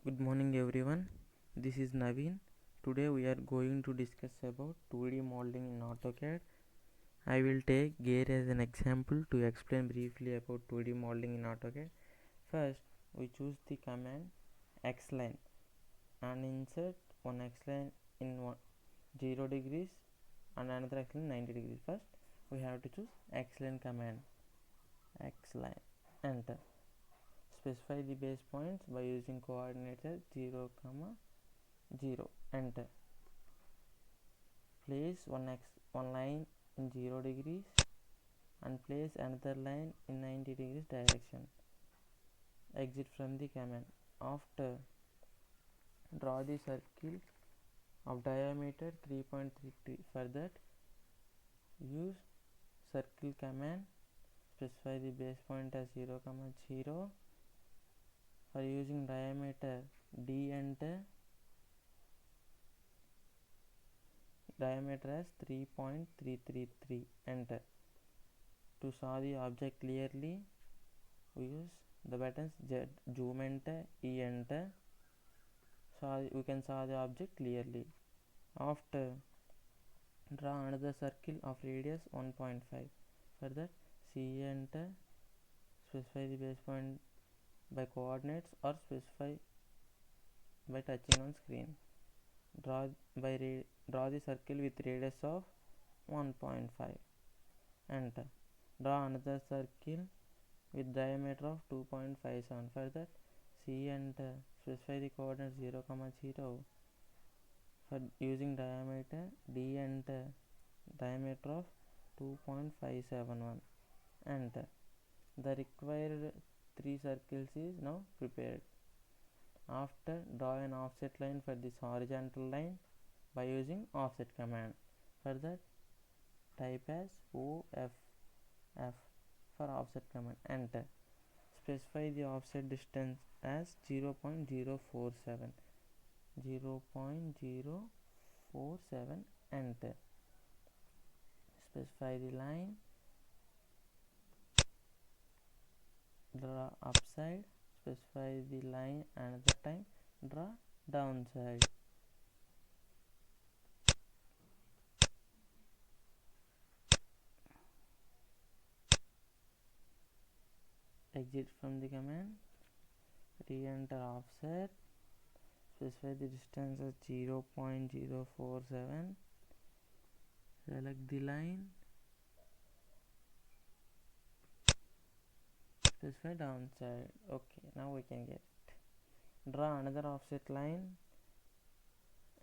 Good morning everyone. This is Naveen. Today we are going to discuss about 2D modeling in AutoCAD. I will take gear as an example to explain briefly about 2D modeling in AutoCAD. First, we choose the command X-line and insert one X-line in 0 degrees and another X-line 90 degrees. First, we have to choose X-line command. X-line. Enter. Specify the base points by using coordinates as 0, 0. Enter. Place one line in 0 degrees and place another line in 90 degrees direction. Exit from the command. After, draw the circle of diameter 3.33. For that, use circle command. Specify the base point as 0, 0. For using diameter, D, enter. Diameter as 3.333. Enter. To saw the object clearly, we use the buttons Z, zoom, enter, E, enter. We can saw the object clearly. After, draw another circle of radius 1.5. For that, C, enter. Specify the base point by coordinates or specify by touching on screen. Draw the circle with radius of 1.5. Enter. Draw another circle with diameter of 2.57. For that, C, enter. Specify the coordinates 0, 0. For using diameter, D, enter. Diameter of 2.571. Enter. The required 3 circles is now prepared. After, draw an offset line for this horizontal line by using offset command. For that, type as OFF for offset command. Enter. Specify the offset distance as 0.047. 0.047. Enter. Specify the line. Draw upside. Specify the line another time. Draw downside. Exit from the command. Re-enter offset. Specify the distance as 0.047. Select the line. Specify downside. Okay, now we can get it. Draw another offset line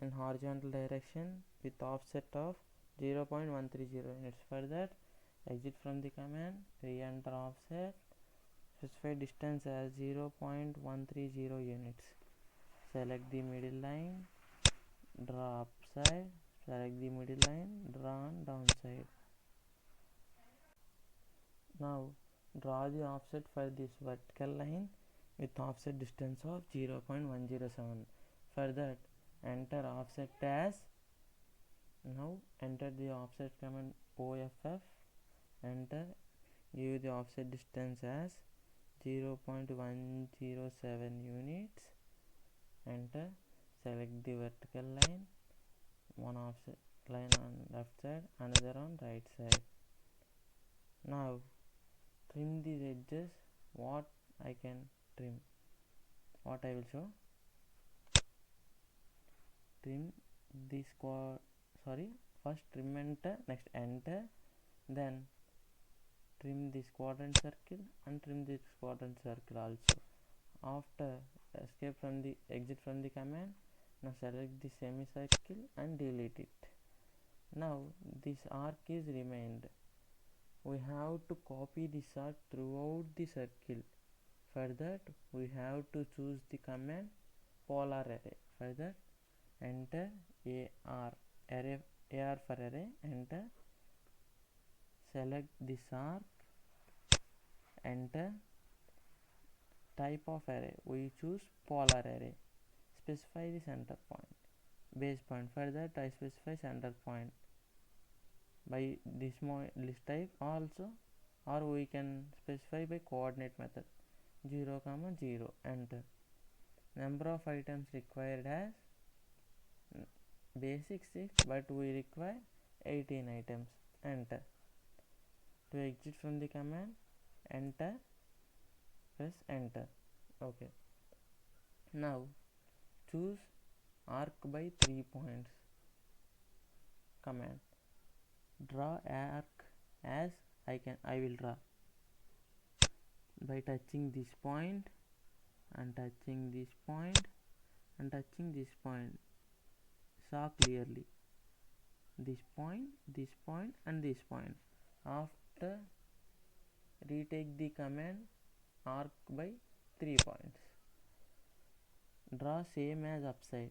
in horizontal direction with offset of 0.130 units. For that, exit from the command, re-enter offset. Specify distance as 0.130 units. Select the middle line, draw upside. Select the middle line, draw on downside. Now, draw the offset for this vertical line with offset distance of 0.107. For that, enter offset as. Now enter the offset command OFF. Enter. Give the offset distance as 0.107 units. Enter. Select the vertical line. One offset line on left side, another on right side. Now trim these edges. What I can trim, what I will show. Trim this first trim, enter, next enter, then trim this quadrant circle and trim this quadrant circle also. After, exit from the command. Now select the semicircle and delete it. Now this arc is remained. We have to copy this arc throughout the circle. For that, we have to choose the command polar array. For that, enter AR for array. Enter. Select this arc. Enter. Type of array, we choose polar array. Specify the center point, base point. For that, I specify center point by this list type also, or we can specify by coordinate method 0, 0. Enter. Number of items required as basic 6, but we require 18 items. Enter. To exit from the command, enter, press enter. Okay. Now choose arc by 3 points command. Draw arc as I will draw by touching this point and touching this point and touching this point. Saw clearly this point and this point. After retake the command arc by 3 points. Draw same as upside.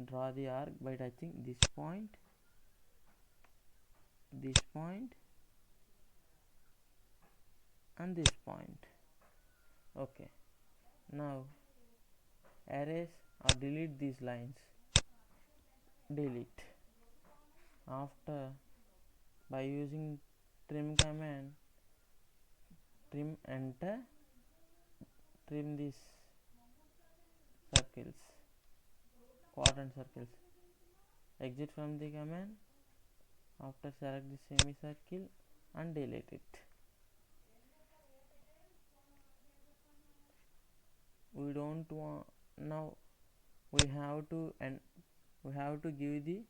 Draw the arc by touching this point and this point. Okay. Now erase or delete these lines. Delete. After, by using trim command, trim, enter, trim these circles, quadrant circles. Exit from the command. After, select the semicircle and delete it. We don't want, now we have to give the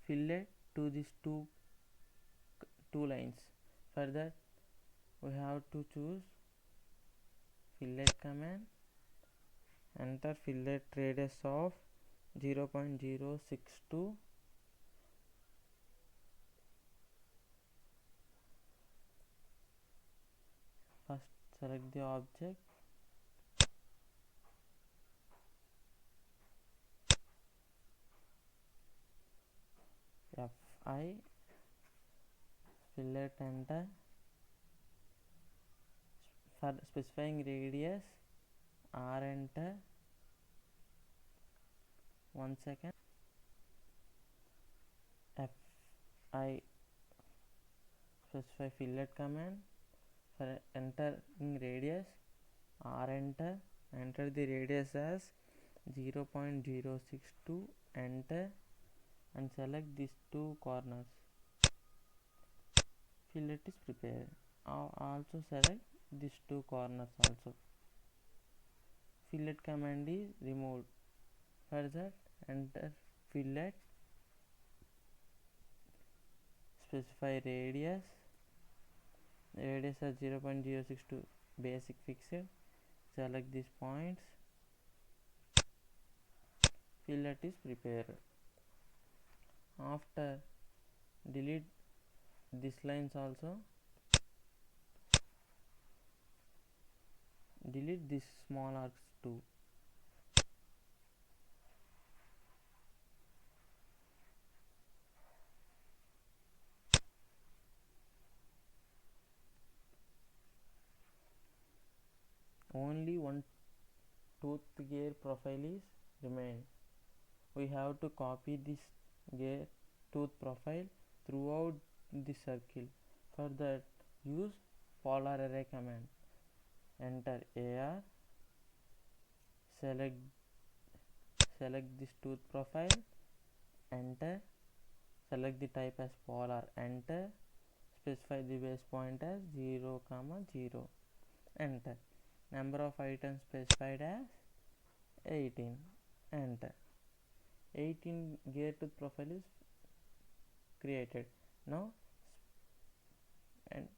fillet to these two lines. For that, we have to choose fillet command, enter fillet radius of 0.062. First select the object, Fi, fillet, enter. For specifying radius, R, enter. 1 second. Fi, specify fillet command. For entering radius, R, enter. Enter the radius as 0.062, enter, and select these two corners. Fillet is prepared. Also select these two corners also. Fillet command is removed. For that, enter fillet, specify radius as 0.062, basic fixed. Select these points. Fillet is prepared. After, delete these lines also. Delete these small arcs too. Only one tooth gear profile is remained. We have to copy this gear tooth profile throughout the circle. For that, use polar array command. Enter AR, select this tooth profile, enter, select the type as polar, enter, specify the base point as 0, 0, enter. Number of items specified as 18, enter. 18 gear tooth profile is created. Now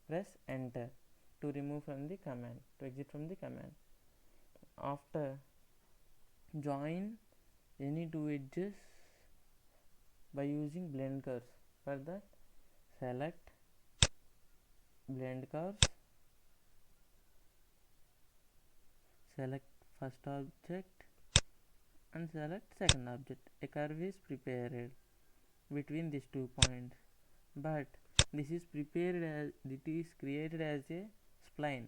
press enter to remove from the command, to exit from the command. After, join any two edges by using blend curves. For that, select blend curves, select first object and select second object. A curve is prepared between these 2 points, but this is created as a spline.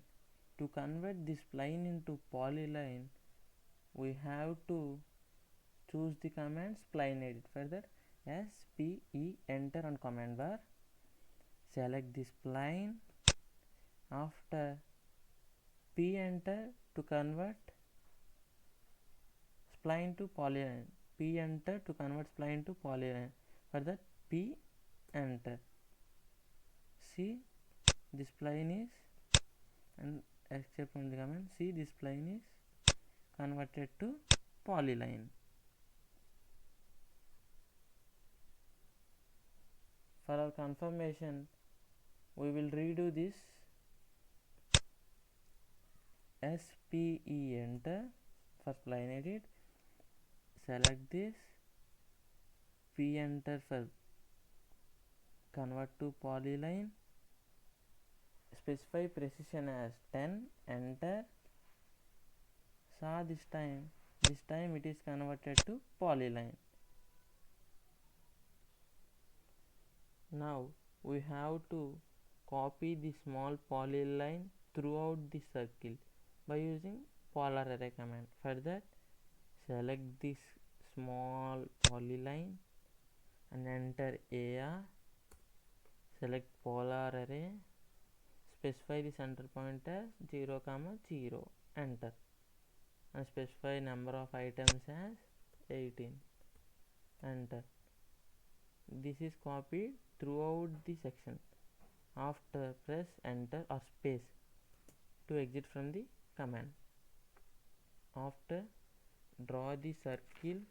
To convert this spline into polyline, we have to choose the command spline edit. For that, SPE, enter on command bar, select the spline. After, P, enter to convert spline to polyline. P enter to convert spline to polyline. For that, P enter. See, this spline is, and except from the command, see, this spline is converted to polyline. For our confirmation, we will redo this. SPE enter for spline edit. Select this. P enter for convert to polyline. Specify precision as 10. Enter. Saw this time it is converted to polyline. Now we have to copy the small polyline throughout the circle by using polar array command. For that, select this small polyline and enter AR. Select polar array. Specify the center point as 0, 0. Enter. And specify number of items as 18. Enter. This is copied throughout the section. After, press enter or space to exit from the command. After, draw the circle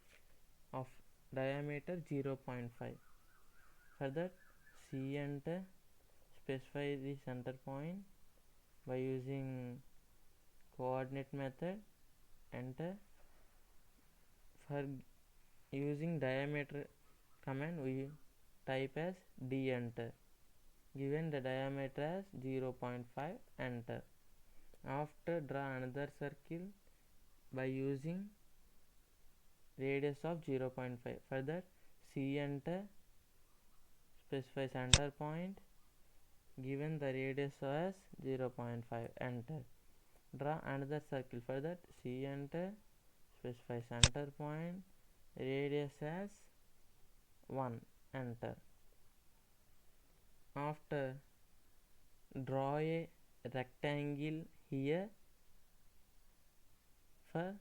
of diameter 0.5. For that, C enter. Specify the center point by using coordinate method. Enter. For using diameter command, we type as D enter. Given the diameter as 0.5, enter. After, draw another circle by using radius of 0.5. For that, C enter. Specify center point. Given the radius as 0.5, enter. Draw another circle. For that, C enter. Specify center point. Radius as 1, enter. After, draw a rectangle here for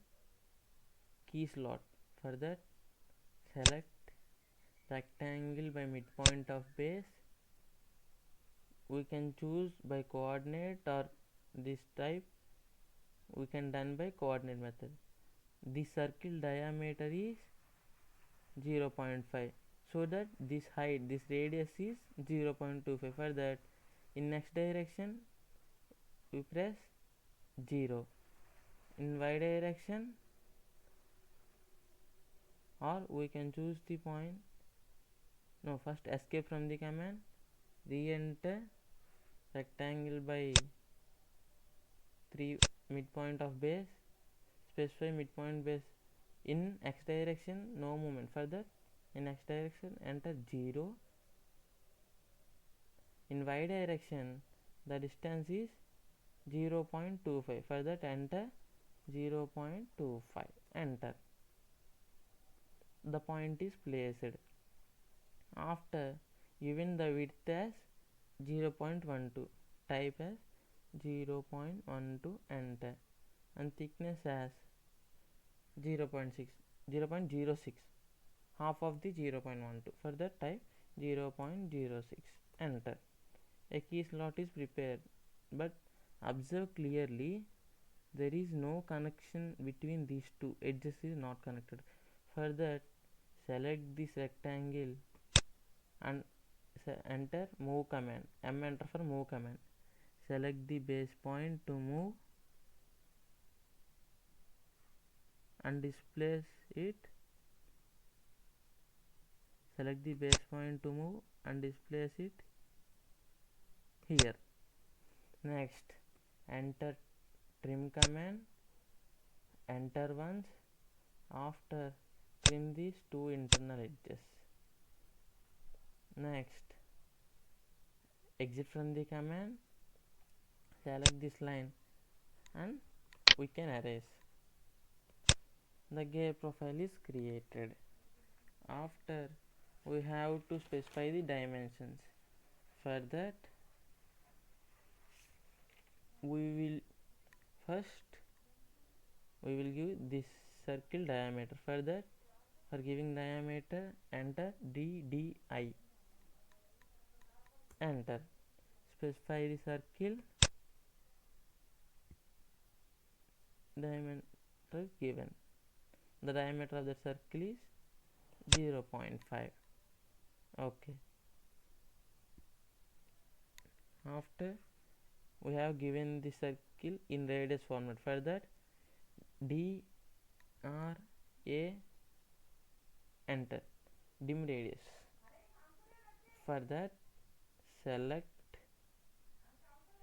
key slot. For that, select rectangle by midpoint of base. We can choose by coordinate, or this type we can done by coordinate method. The circle diameter is 0.5, so that this height, this radius is 0.25. For that, in next direction we press 0. In y direction, or we can choose the point. No, first escape from the command, re-enter rectangle by 3 midpoint of base. Specify midpoint base. In x direction, no movement. For that, in x direction, enter 0. In y direction, the distance is 0.25. For that, enter 0.25. Enter. The point is placed. After, given the width as 0.12, type as 0.12, enter. And thickness as 0.06, half of the 0.12. For that, type 0.06, enter. A key slot is prepared, but observe clearly there is no connection between these two edges, is not connected. For that, select this rectangle and enter move command. M enter for move command. Select the base point to move and displace it. Select the base point to move and displace it here. Next, enter trim command. Enter once. After, trim these two internal edges. Next, exit from the command. Select this line and we can erase. The gear profile is created. After, we have to specify the dimensions. For that, we will give this circle diameter. For that, for giving diameter, enter DDI. Enter. Specify the circle diameter given. The diameter of the circle is 0.5. Okay. After, we have given the circle in radius format. For that, DRA, enter. Dim radius. For that, select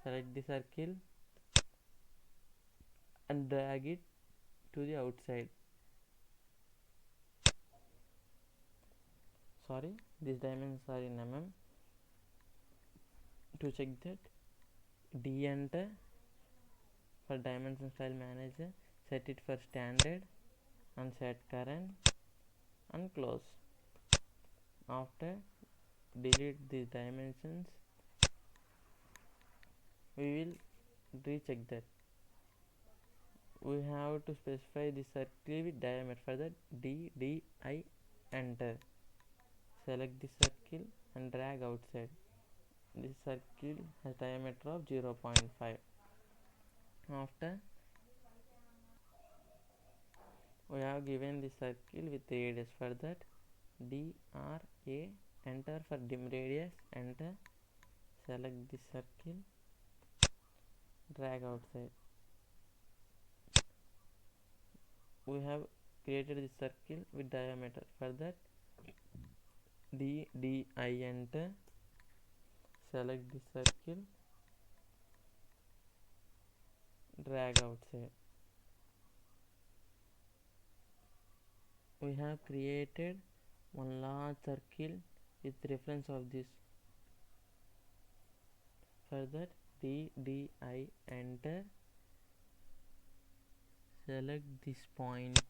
the circle and drag it to the outside. Sorry, these dimensions are in mm. To check that, D, enter. For dimension style manager, set it for standard and set current and close. After, delete these dimensions. We will recheck that. We have to specify the circle with diameter. For that, DDI, enter. Select the circle and drag outside. This circle has diameter of 0.5. After, we have given the circle with radius. For that, DRA, enter. For dim radius, enter. Select the circle, drag outside. We have created the circle with diameter. For that, DDI, enter. Select the circle, drag outside. We have created one large circle with reference of this. For that, DDI, enter. Select this point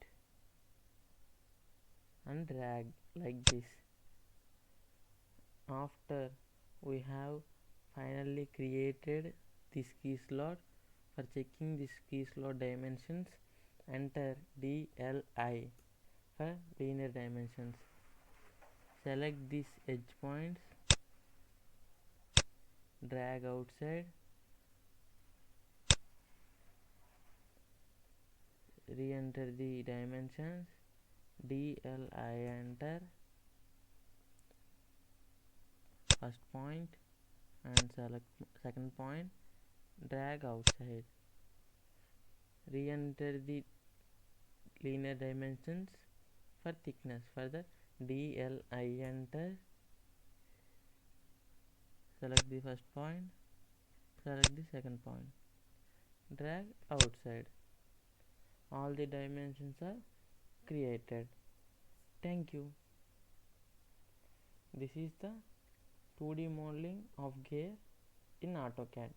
and drag like this. After, we have finally created this key slot. For checking this key slot dimensions, enter DLI for linear dimensions. Select these edge points, drag outside, re-enter the dimensions, DLI, enter. First point and select second point, drag outside. Re-enter the linear dimensions for thickness. For the DLI, enter. Select the first point, select the second point, drag outside. All the dimensions are created. Thank you. This is the 2D modeling of gear in AutoCAD.